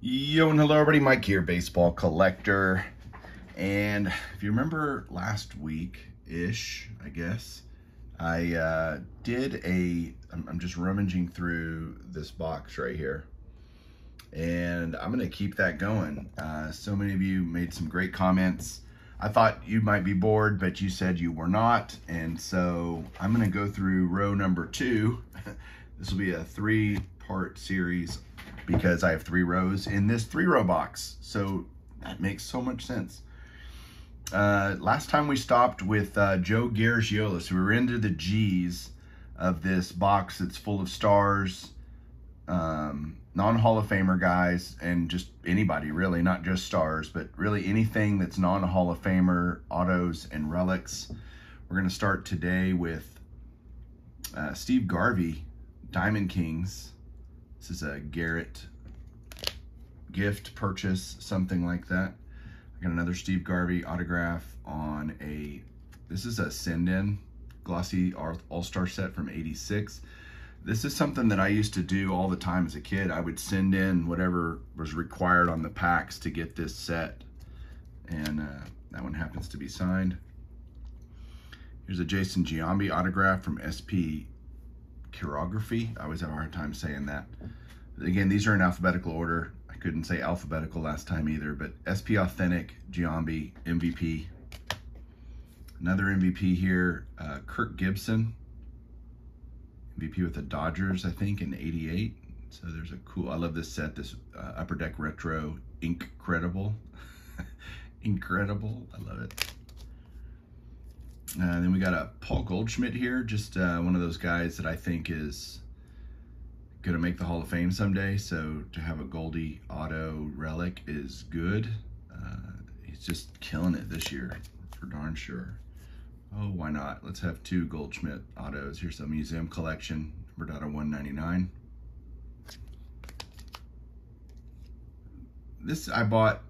Yo and hello everybody, Mike here, baseball collector. And if you remember last week-ish, I guess, I I'm just rummaging through this box right here. And I'm gonna keep that going. So many of you made some great comments. I thought you might be bored, but you said you were not. And so I'm gonna go through row number 2. This will be a 3-part series because I have 3 rows in this 3-row box. So that makes so much sense. Last time we stopped with Joe Garagiola. So we were into the G's of this box that's full of stars, non-Hall of Famer guys, and just anybody really, not just stars, but really anything that's non-Hall of Famer, autos and relics. We're gonna start today with Steve Garvey, Diamond Kings. This is a Garrett gift purchase, something like that. I got another Steve Garvey autograph on this is a send-in glossy all-star set from '86. This is something that I used to do all the time as a kid. I would send in whatever was required on the packs to get this set. And that one happens to be signed. Here's a Jason Giambi autograph from SP Chirography. I always have a hard time saying that. Again, these are in alphabetical order. I couldn't say alphabetical last time either, but SP Authentic, Giambi, MVP. Another MVP here, Kirk Gibson. MVP with the Dodgers, I think, in '88. So there's a cool, I love this set, this Upper Deck Retro Incredible. Incredible, I love it. Then we got a Paul Goldschmidt here, just one of those guys that I think is gonna make the Hall of Fame someday. So to have a Goldie auto relic is good. He's just killing it this year, for darn sure. Oh, why not? Let's have 2 Goldschmidt autos. Here's a museum collection, numbered out of 199. This I bought.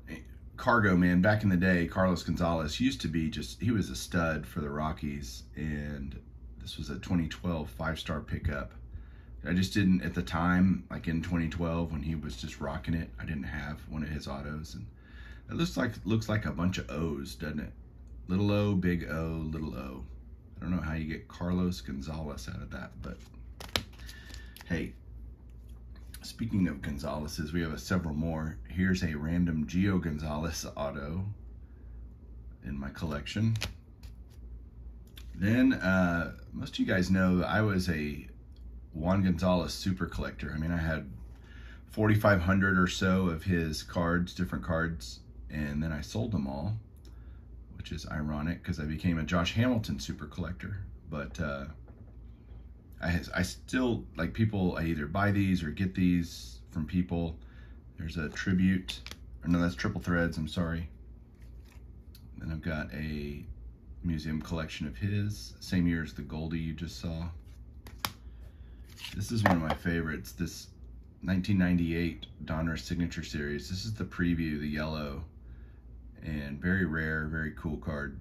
Cargo Man, back in the day, Carlos Gonzalez used to be he was a stud for the Rockies, and this was a 2012 5-star pickup. I just didn't, at the time, like in 2012 when he was just rocking it, I didn't have one of his autos, and it looks like a bunch of O's, doesn't it? Little O, big O, little O. I don't know how you get Carlos Gonzalez out of that, but hey. Speaking of Gonzalez's, we have several more. Here's a random Gio Gonzalez auto in my collection. Then, most of you guys know that I was a Juan Gonzalez super collector. I mean, I had 4,500 or so of his cards, different cards, and then I sold them all, which is ironic because I became a Josh Hamilton super collector. But I still, like, people, I either buy these or get these from people. There's a tribute, or no, that's Triple Threads, I'm sorry. Then I've got a museum collection of his, same year as the Goldie you just saw. This is one of my favorites, this 1998 Donruss Signature Series. This is the preview, the yellow, and very rare, very cool card.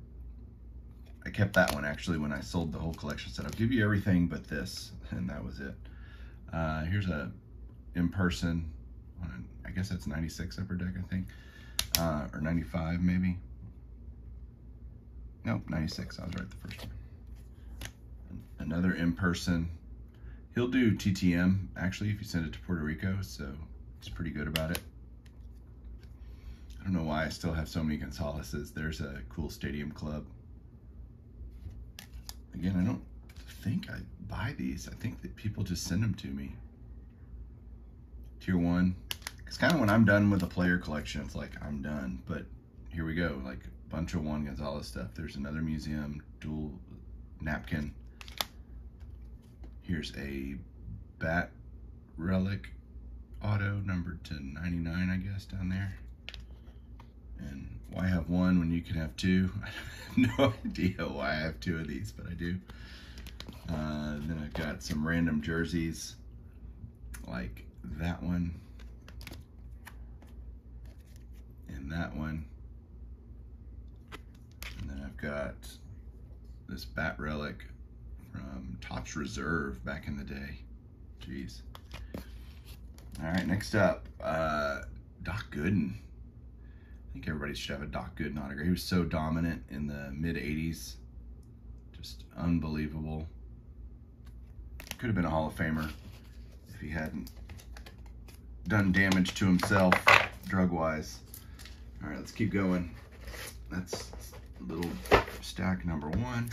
I kept that one actually when I sold the whole collection. Said I'll give you everything but this, and that was it. Here's a in-person, I guess that's 96 Upper Deck, I think, or 95 maybe. Nope, 96. I was right the first time. Another in-person. He'll do TTM actually if you send it to Puerto Rico, so it's pretty good about it. I don't know why I still have so many Gonzalez's. There's a cool Stadium Club. Again, I don't think I buy these. I think that people just send them to me. Tier 1. It's kind of when I'm done with a player collection, it's like I'm done. But here we go, like a bunch of Juan Gonzalez stuff. There's another museum dual napkin. Here's a Bat relic auto numbered to 99, I guess, down there. And why have one when you can have 2? I have no idea why I have 2 of these, but I do. Then I've got some random jerseys, like that one, and that one. And then I've got this Bat relic from Topps Reserve back in the day. Jeez. All right, next up, Doc Gooden. I think everybody should have a Doc Gooden autograph. He was so dominant in the mid-'80s. Just unbelievable. Could have been a Hall of Famer if he hadn't done damage to himself drug-wise. All right, let's keep going. That's little stack number 1.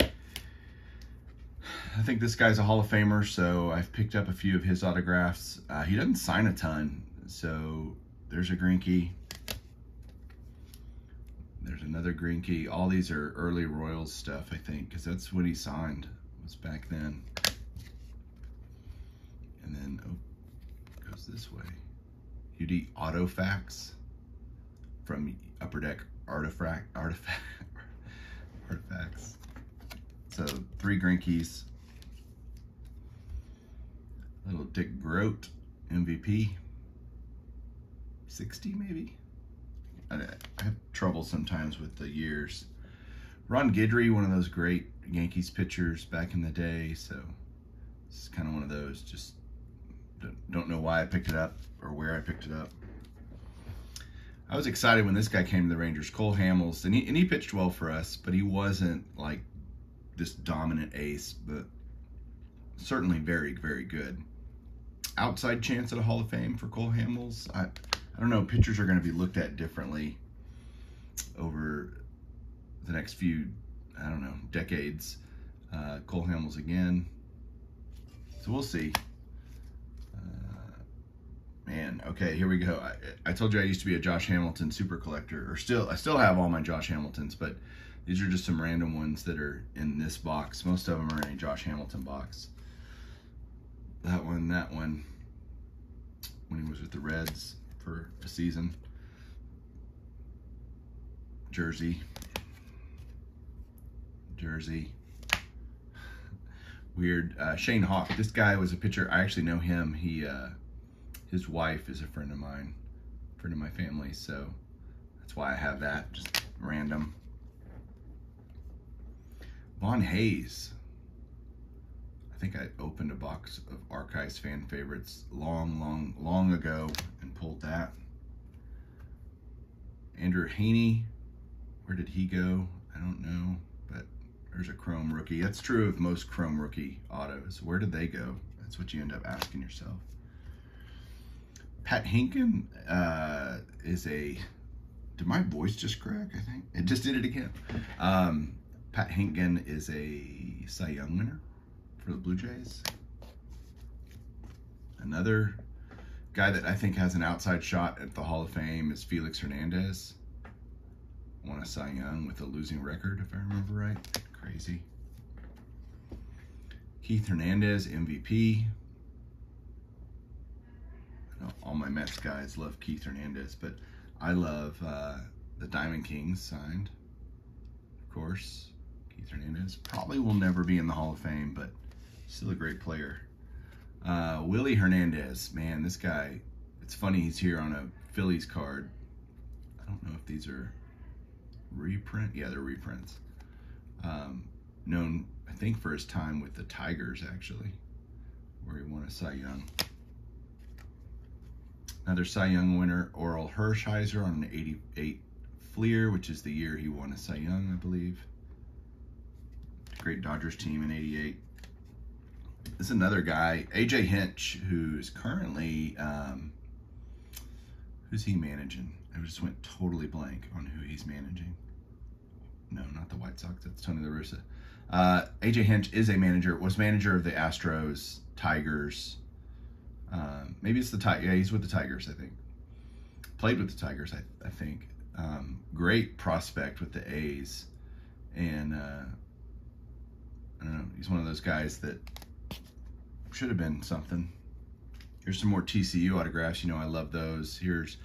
I think this guy's a Hall of Famer, so I've picked up a few of his autographs. He doesn't sign a ton, so there's a Greinke. There's another Greinke. All these are early Royals stuff, I think, because that's when he signed, was back then. And then, oh, it goes this way. UD Autofacts from Upper Deck Artifacts. So 3 Greinkes. Little Dick Groat, MVP. 60 maybe? I have trouble sometimes with the years. Ron Guidry, one of those great Yankees pitchers back in the day, so this is kind of one of those. Just don't know why I picked it up or where I picked it up. I was excited when this guy came to the Rangers, Cole Hamels, and he pitched well for us, but he wasn't like this dominant ace, but certainly very, very good. Outside chance at a Hall of Fame for Cole Hamels. I don't know. Pitchers are going to be looked at differently over the next few, I don't know, decades. Cole Hamels again. So we'll see. Man, okay, here we go. I told you I used to be a Josh Hamilton super collector, or I still have all my Josh Hamiltons, but these are just some random ones that are in this box. Most of them are in a Josh Hamilton box. That one, when he was with the Reds for a season. Jersey. Weird. Shane Hawk. This guy was a pitcher. I actually know him. His wife is a friend of mine, friend of my family, so that's why I have that, just random. Von Hayes. I think I opened a box of Archives fan favorites long ago and pulled that. Andrew Haney, where did he go? I don't know, but there's a Chrome rookie. That's true of most Chrome rookie autos. Where did they go? That's what you end up asking yourself. Pat Hinken is a, did my voice just crack? I think it just did it again. Pat Hinken is a Cy Young winner for the Blue Jays. Another guy that I think has an outside shot at the Hall of Fame is Felix Hernandez. Won a Cy Young with a losing record, if I remember right. Crazy. Keith Hernandez, MVP. All my Mets guys love Keith Hernandez, but I love the Diamond Kings signed, of course. Keith Hernandez probably will never be in the Hall of Fame, but still a great player. Willie Hernandez, man, this guy, it's funny he's here on a Phillies card. I don't know if these are reprint. Yeah, they're reprints. Known, I think, for his time with the Tigers, actually, where he won a Cy Young. Another Cy Young winner, Oral Hershiser, on an 88 Fleer, which is the year he won a Cy Young, I believe. Great Dodgers team in 88. This is another guy, AJ Hinch, who's currently, who's he managing? I just went totally blank on who he's managing. No, not the White Sox, that's Tony La Russa. AJ Hinch is a manager, was manager of the Astros, Tigers. Maybe it's the Tigers. Yeah, he's with the Tigers, I think. Played with the Tigers, I think. Great prospect with the A's. And, I don't know, he's one of those guys that should have been something. Here's some more TCU autographs. You know, I love those. Here's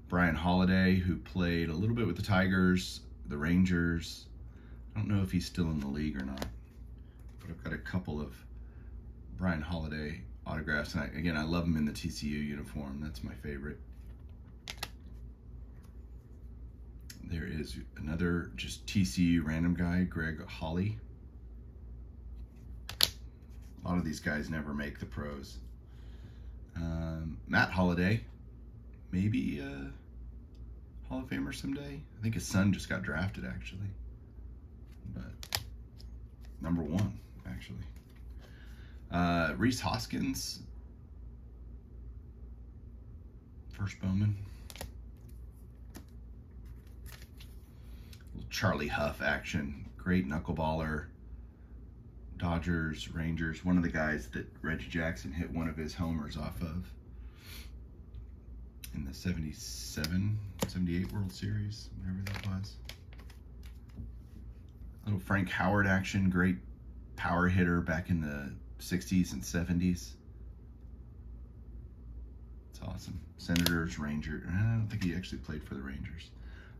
Brian Holiday, who played a little bit with the Tigers, the Rangers. I don't know if he's still in the league or not. But I've got a couple of Brian Holiday autographs. And again, I love him in the TCU uniform. That's my favorite. There is another just TCU random guy, Greg Holly. A lot of these guys never make the pros. Matt Holliday, maybe Hall of Famer someday. I think his son just got drafted, actually. But #1, actually. Reese Hoskins, first Bowman. Little Charlie Huff action. Great knuckleballer. Dodgers, Rangers. One of the guys that Reggie Jackson hit one of his homers off of in the 77, 78 World Series, whatever that was. Little Frank Howard action. Great power hitter back in the 60s and 70s. It's awesome. Senators, Rangers. I don't think he actually played for the Rangers.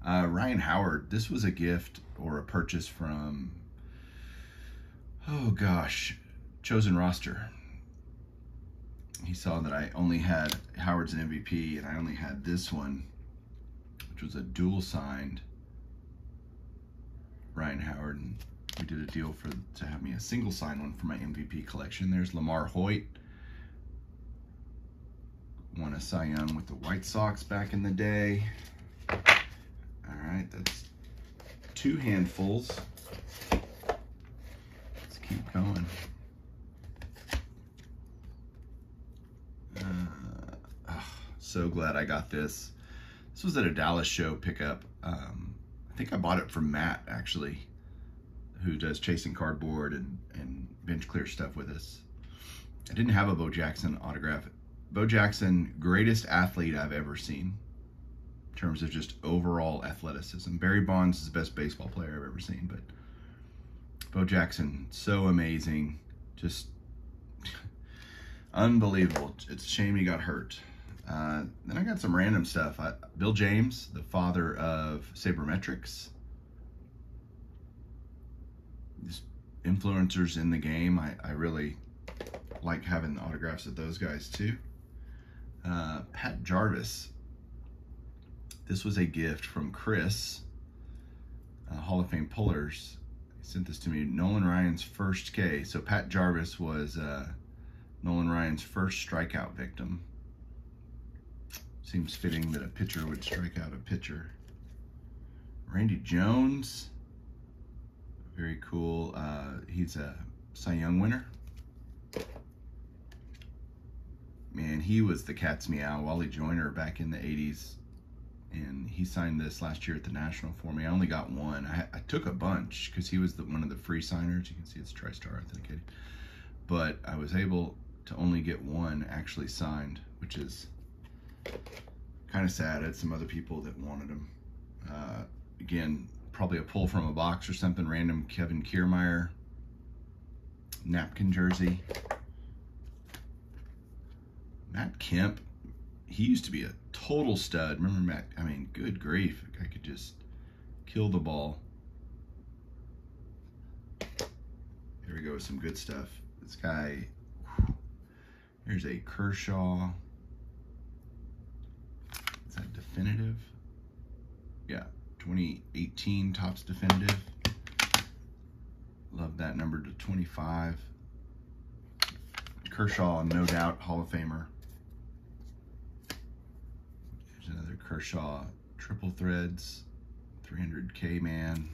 Ryan Howard. This was a gift or a purchase from, oh gosh, Chosen Roster. He saw that I only had Howard's an MVP, and I only had this one, which was a dual signed Ryan Howard, and we did a deal to have me a single sign one for my MVP collection. There's Lamar Hoyt. Won a Cy Young with the White Sox back in the day. All right, that's 2 handfuls. Let's keep going. So glad I got this. This was at a Dallas show pickup. I think I bought it from Matt, actually, who does Chasing Cardboard and bench clear stuff with us. I didn't have a Bo Jackson autograph. Bo Jackson, greatest athlete I've ever seen in terms of just overall athleticism. Barry Bonds is the best baseball player I've ever seen, but Bo Jackson, so amazing. Just unbelievable. It's a shame he got hurt. Then I got some random stuff. Bill James, the father of sabermetrics. Just influencers in the game. I really like having the autographs of those guys too. Pat Jarvis. This was a gift from Chris, Hall of Fame Pullers. He sent this to me. Nolan Ryan's first K. So Pat Jarvis was Nolan Ryan's first strikeout victim. Seems fitting that a pitcher would strike out a pitcher. Randy Jones, very cool. He's a Cy Young winner. Man, he was the cat's meow. Wally Joyner back in the 80s. And he signed this last year at the National for me. I only got one. I took a bunch because he was one of the free signers. You can see it's TriStar authenticated. But I was able to only get one actually signed, which is kind of sad. I had some other people that wanted them. Again, probably a pull from a box or something. Random Kevin Kiermaier napkin jersey. Matt Kemp, he used to be a total stud. Remember Matt? I mean, good grief. I could just kill the ball. Here we go with some good stuff. This guy, here's a Kershaw. Is that definitive? Yeah, 2018 Topps definitive. Love that number to 25. Kershaw, no doubt, Hall of Famer. There's another Kershaw triple threads, 300K man.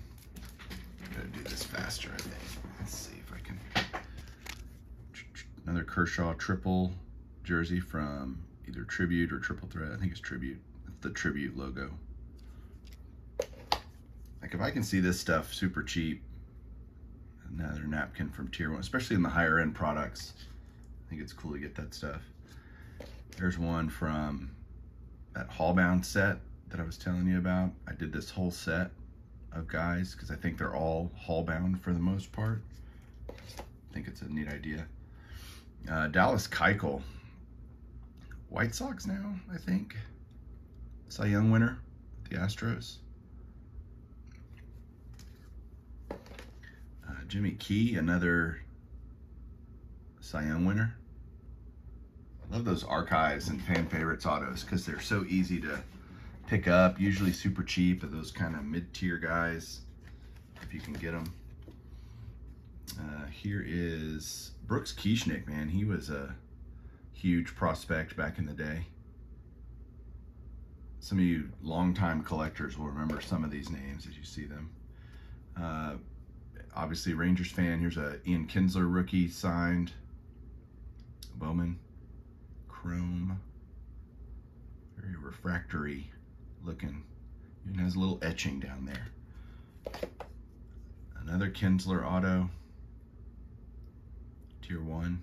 Gotta do this faster, I think. Let's see if I can. Another Kershaw triple jersey from either Tribute or Triple Thread. I think it's Tribute. It's the Tribute logo. Like if I can see this stuff super cheap, another napkin from Tier 1, especially in the higher end products. I think it's cool to get that stuff. There's one from that Hallbound set that I was telling you about. I did this whole set of guys because I think they're all Hallbound for the most part. I think it's a neat idea. Dallas Keuchel, White Sox now, I think. Cy Young winner, the Astros. Jimmy Key, another Cy Young winner. I love those archives and fan favorites autos because they're so easy to pick up, usually super cheap at those kind of mid-tier guys, if you can get them. Here is Brooks Kieschnick, man. He was a huge prospect back in the day. some of you longtime collectors will remember some of these names as you see them. Obviously, Rangers fan. Here's a Ian Kinsler rookie signed. Bowman. Chrome. Very refractory looking. Even has a little etching down there. Another Kinsler auto. Tier 1.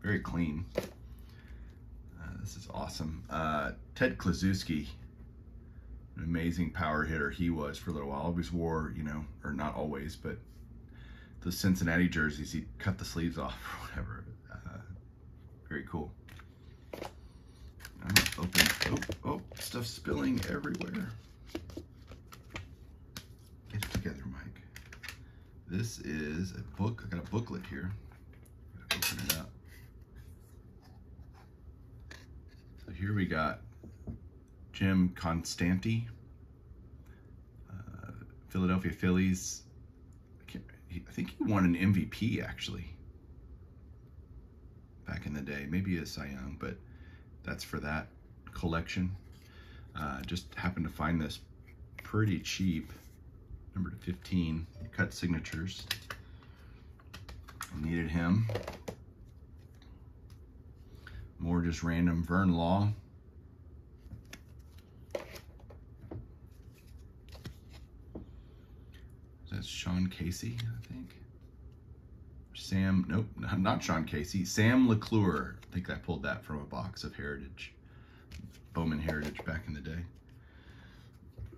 Very clean. This is awesome. Ted Kluszewski, an amazing power hitter he was for a little while. Always wore, you know, or not always, but the Cincinnati jerseys, he'd cut the sleeves off or whatever. Very cool. I'm gonna open, oh, stuff's spilling everywhere. Get it together, Mike. This is a book. I got a booklet here. Gotta open it up. So here we got Jim Constanti, Philadelphia Phillies. I think he won an MVP actually back in the day, maybe a Cy Young, but that's for that collection. Just happened to find this pretty cheap, number 15, cut signatures. I needed him. More just random Vern Law. That's Sean Casey, I think. Sam, nope, not Sean Casey. Sam LeClure. I think I pulled that from a box of Heritage. Bowman Heritage back in the day.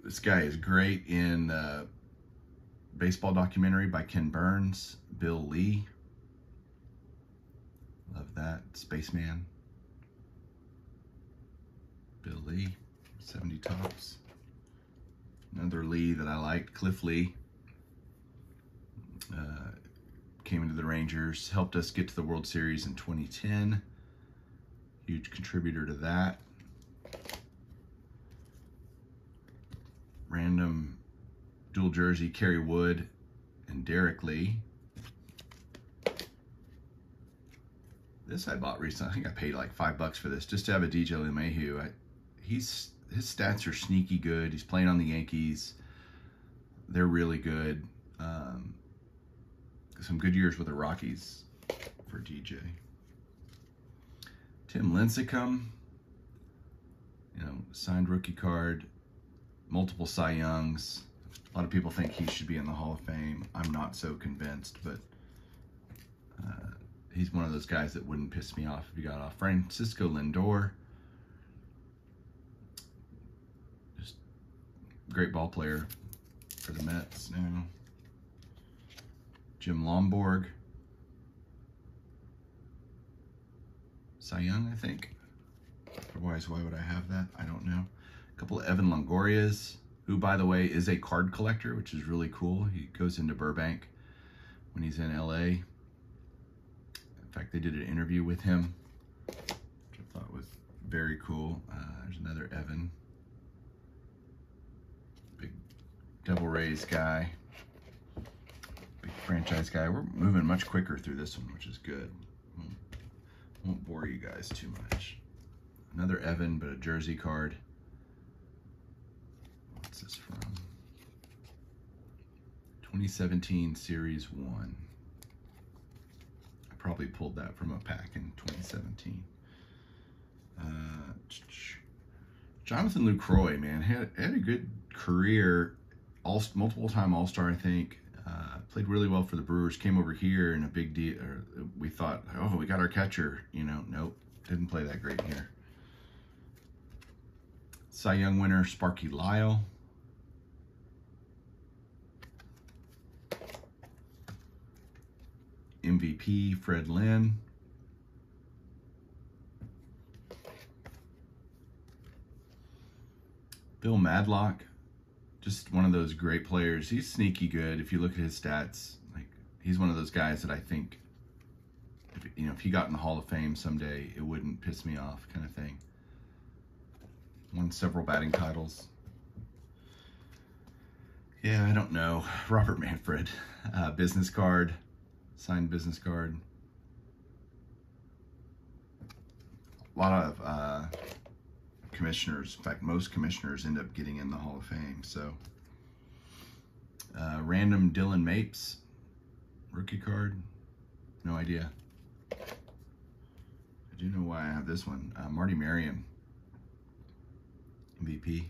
This guy is great in baseball documentary by Ken Burns. Bill Lee. Love that. Spaceman. Bill Lee. 70 Topps. Another Lee that I liked. Cliff Lee. Came into the Rangers, helped us get to the World Series in 2010. Huge contributor to that. Random dual jersey, Kerry Wood and Derek Lee. This I bought recently. I think I paid like $5 for this just to have a DJ LeMahieu. His stats are sneaky good. He's playing on the Yankees. They're really good. Some good years with the Rockies for DJ. Tim Lincecum, you know, signed rookie card, multiple Cy Youngs. A lot of people think he should be in the Hall of Fame. I'm not so convinced, but he's one of those guys that wouldn't piss me off if he got off. Francisco Lindor, just great ball player for the Mets now. Jim Lomborg, Cy Young, I think. Otherwise, why would I have that? I don't know. A couple of Evan Longorias, who, by the way, is a card collector, which is really cool. He goes into Burbank when he's in LA. In fact, they did an interview with him, which I thought was very cool. There's another Evan. Big Devil Rays guy. Big franchise guy. We're moving much quicker through this one, which is good. Won't bore you guys too much. Another Evan, but a jersey card. What's this from? 2017 Series 1. I probably pulled that from a pack in 2017. Jonathan Lucroy, man, had a good career. Multiple-time All-Star, I think. Played really well for the Brewers. Came over here in a big deal. We thought, oh, we got our catcher. You know, nope, didn't play that great here. Cy Young winner Sparky Lyle. MVP Fred Lynn. Bill Madlock. Just one of those great players. He's sneaky good. If you look at his stats, like he's one of those guys that I think, if he got in the Hall of Fame someday, it wouldn't piss me off, kind of thing. Won several batting titles. Yeah, I don't know. Robert Manfred, business card, signed business card. A lot of commissioners. In fact, most commissioners end up getting in the Hall of Fame. So, random Dylan Mapes rookie card. No idea. I do know why I have this one. Marty Marion, MVP.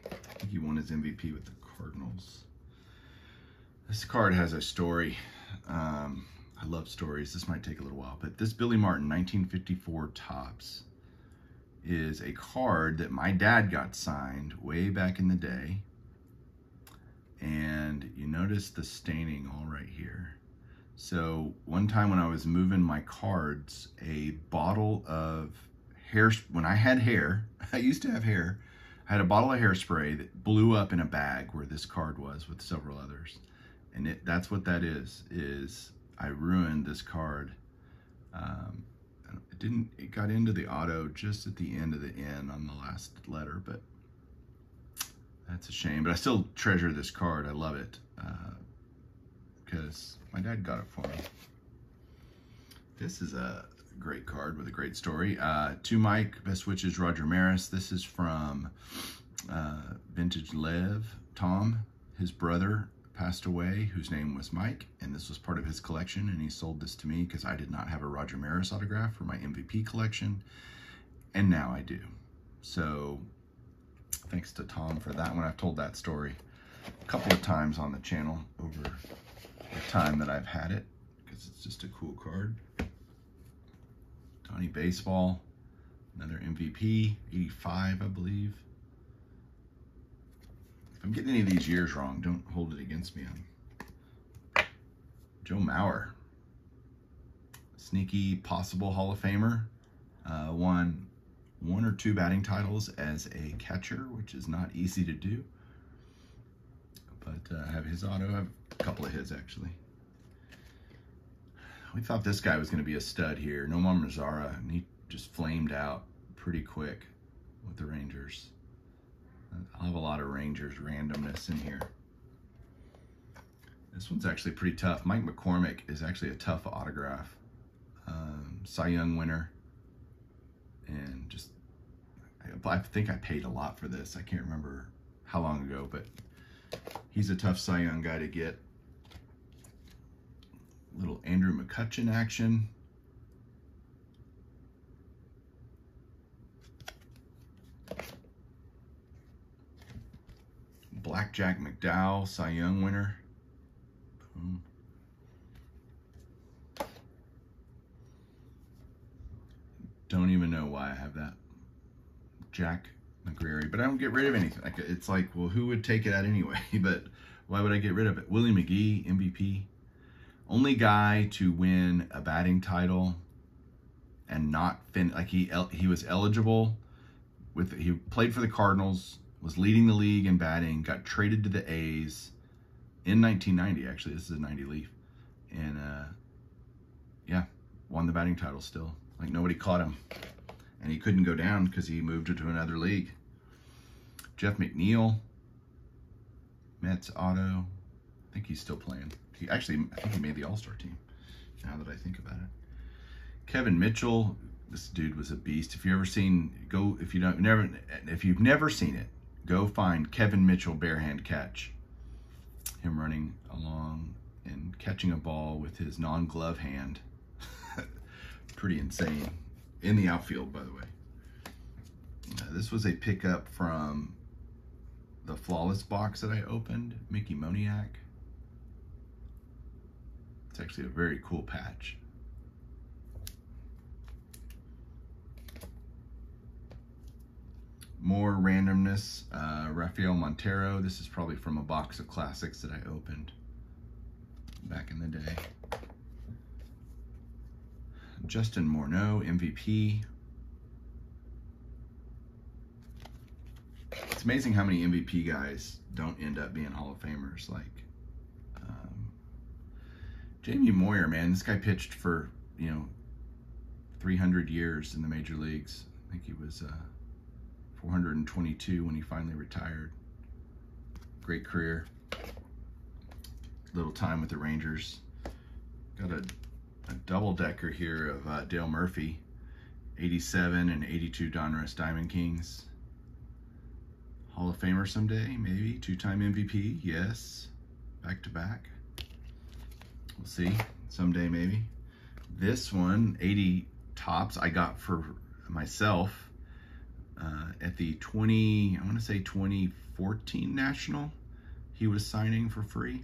I think he won his MVP with the Cardinals. This card has a story. I love stories. This might take a little while, but this Billy Martin 1954 Topps is a card that my dad got signed way back in the day. And you notice the staining all right here. So one time when I was moving my cards, a bottle of hair, when I had hair, I used to have hair, I had a bottle of hairspray that blew up in a bag where this card was with several others. And that's what that is I ruined this card. It got into the auto just at the end of the N on the last letter, but that's a shame. But I still treasure this card. I love it because my dad got it for me. This is a great card with a great story. To Mike, best switches, Roger Maris. This is from Vintage Lev. Tom, his brother, passed away, whose name was Mike, and this was part of his collection, and he sold this to me because I did not have a Roger Maris autograph for my MVP collection, and now I do. So thanks to Tom for that one. I've told that story a couple of times on the channel over the time that I've had it because it's just a cool card. Donnie Baseball, another MVP, 85, I believe. If I'm getting any of these years wrong, don't hold it against me. Joe Mauer, sneaky possible Hall of Famer, won 1 or 2 batting titles as a catcher, which is not easy to do. But I have his auto. I have a couple of his, actually. We thought this guy was going to be a stud here. Nomar Mazara, and he just flamed out pretty quick with the Rangers. I'll have a lot of Rangers randomness in here. This one's actually pretty tough. Mike McCormick is actually a tough autograph. Cy Young winner. And just, I think I paid a lot for this. I can't remember how long ago, but he's a tough Cy Young guy to get. Little Andrew McCutchen action. Blackjack McDowell, Cy Young winner. Boom. Don't even know why I have that. Jack McGreary, but I don't get rid of anything. It's like, well, who would take it out anyway? But why would I get rid of it? Willie McGee, MVP. Only guy to win a batting title and not he was eligible he played for the Cardinals, was leading the league in batting, got traded to the A's in 1990. Actually, this is a 90 Leaf, and yeah, won the batting title still. Like nobody caught him, and he couldn't go down because he moved to another league. Jeff McNeil, Mets auto. I think he's still playing. I think he made the All-Star team, now that I think about it. Kevin Mitchell, this dude was a beast. If you've never seen it, go find Kevin Mitchell barehand catch. Him running along and catching a ball with his non-glove hand. Pretty insane. In the outfield, by the way. This was a pickup from the Flawless box that I opened, Mickey Moniak. It's actually a very cool patch. More randomness, Rafael Montero. This is probably from a box of classics that I opened back in the day. Justin Morneau, MVP. It's amazing how many MVP guys don't end up being Hall of Famers. Like Jamie Moyer, man, this guy pitched for 300 years in the major leagues. I think he was 422 when he finally retired. Great career. Little time with the Rangers. Got a double-decker here of Dale Murphy. 87 and 82 Donruss Diamond Kings. Hall of Famer someday, maybe. 2-time MVP, yes. Back to back. We'll see. Someday, maybe. This one, 80 Topps, I got for myself at the 2014 National. He was signing for free.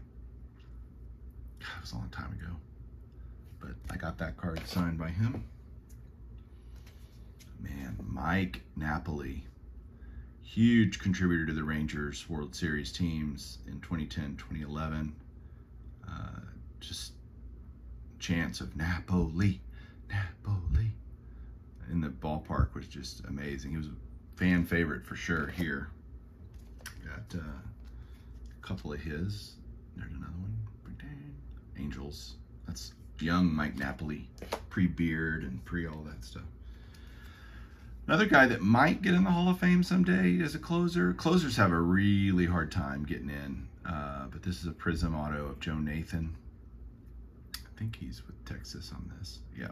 God, it was a long time ago. But I got that card signed by him. Man, Mike Napoli. Huge contributor to the Rangers World Series teams in 2010, 2011. Just chants of Napoli, Napoli in the ballpark was just amazing. He was a fan favorite for sure here. Got a couple of his. There's another one. Angels. That's young Mike Napoli, pre-beard and pre-all that stuff. Another guy that might get in the Hall of Fame someday as a closer. Closers have a really hard time getting in, but this is a Prism auto of Joe Nathan. I think he's with Texas on this. Yeah.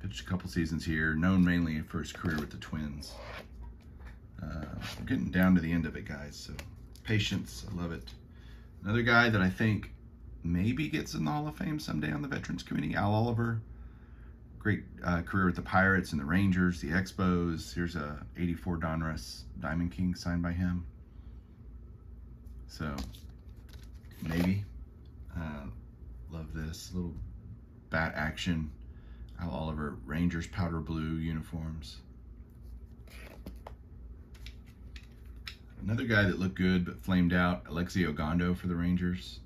Pitched a couple seasons here, known mainly for his career with the Twins. We're getting down to the end of it, guys, so patience. I love it. Another guy that I think maybe gets in the Hall of Fame someday on the Veterans Committee, Al Oliver. Great career with the Pirates and the Rangers, the Expos. Here's a 84 Donruss Diamond King signed by him. So, maybe. Love this. Little bat action. Al Oliver, Rangers powder blue uniforms. Another guy that looked good but flamed out, Alexi Ogando for the Rangers.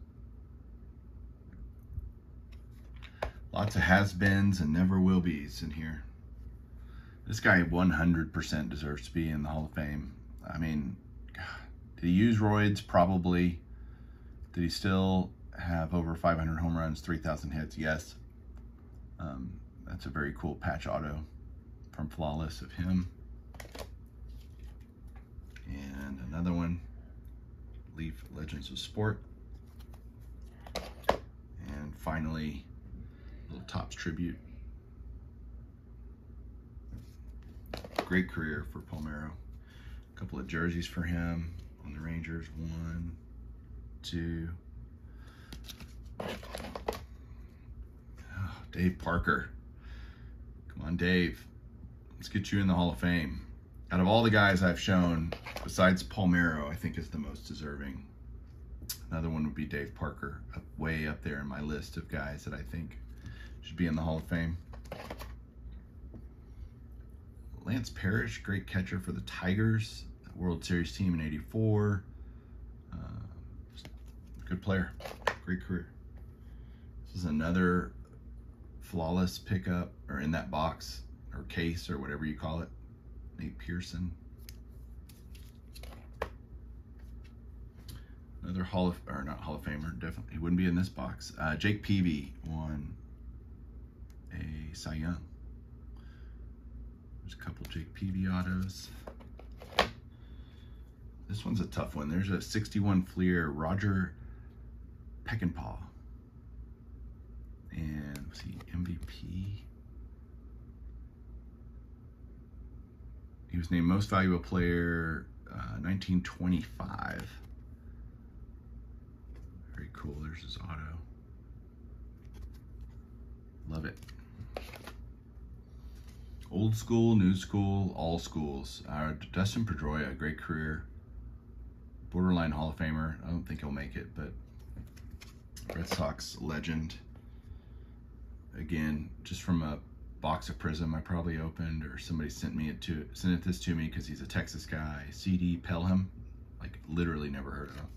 Lots of has-beens and never will be's in here. This guy 100% deserves to be in the Hall of Fame. I mean, God, did he use roids? Probably. Did he still have over 500 home runs, 3,000 hits? Yes. That's a very cool patch auto from Flawless of him. And another one, Leaf Legends of Sport. And finally, a little Topps tribute. Great career for Palmeiro. A couple of jerseys for him on the Rangers. 1, 2. Oh, Dave Parker. Come on, Dave. Let's get you in the Hall of Fame. Out of all the guys I've shown, besides Palmeiro, I think is the most deserving. Another one would be Dave Parker, way up there in my list of guys that I think should be in the Hall of Fame. Lance Parrish, great catcher for the Tigers, World Series team in '84. Good player, great career. This is another Flawless pickup, or in that box, or case, or whatever you call it. Nate Pearson. Another not Hall of Famer, definitely. He wouldn't be in this box. Jake Peavy won a Cy Young. There's a couple Jake Peavy autos. This one's a tough one. There's a 61 Fleer Roger Peckinpah. And let's see, MVP. He was named Most Valuable Player 1925. Very cool. There's his auto. Love it. Old school, new school, all schools. Dustin Pedroia, great career. Borderline Hall of Famer. I don't think he'll make it, but Red Sox legend. Again, just from a box of Prism I probably opened, or somebody sent this to me because he's a Texas guy. CD Pelham, like literally never heard of him.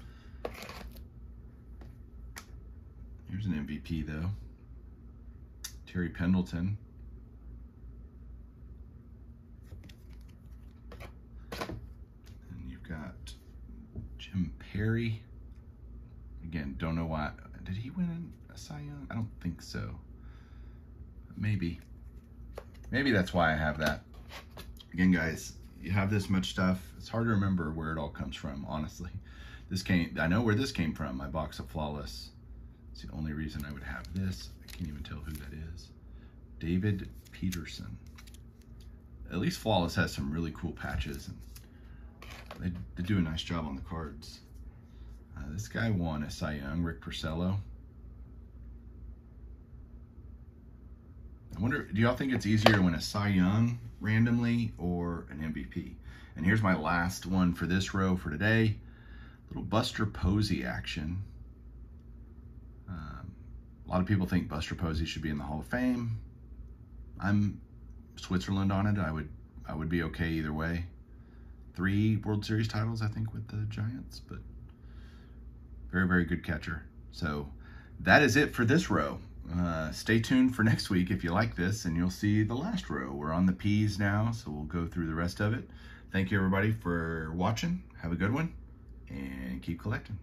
Here's an MVP though. Terry Pendleton. And you've got Jim Perry. Again, don't know why. Did he win a Cy Young? I don't think so. Maybe. Maybe that's why I have that. Again, guys, you have this much stuff. It's hard to remember where it all comes from, honestly. I know where this came from, my box of Flawless. It's the only reason I would have this. I can't even tell who that is. David Peterson. At least Flawless has some really cool patches, and they do a nice job on the cards. This guy won a Cy Young, Rick Porcello. I wonder, do y'all think it's easier to win a Cy Young randomly or an MVP? And here's my last one for this row for today. Little Buster Posey action. A lot of people think Buster Posey should be in the Hall of Fame. I'm Switzerland on it. I would be okay either way. 3 World Series titles, I think, with the Giants, but very, very good catcher. So that is it for this row. Stay tuned for next week if you like this, and you'll see the last row. We're on the P's now, so we'll go through the rest of it. Thank you, everybody, for watching. Have a good one, and keep collecting.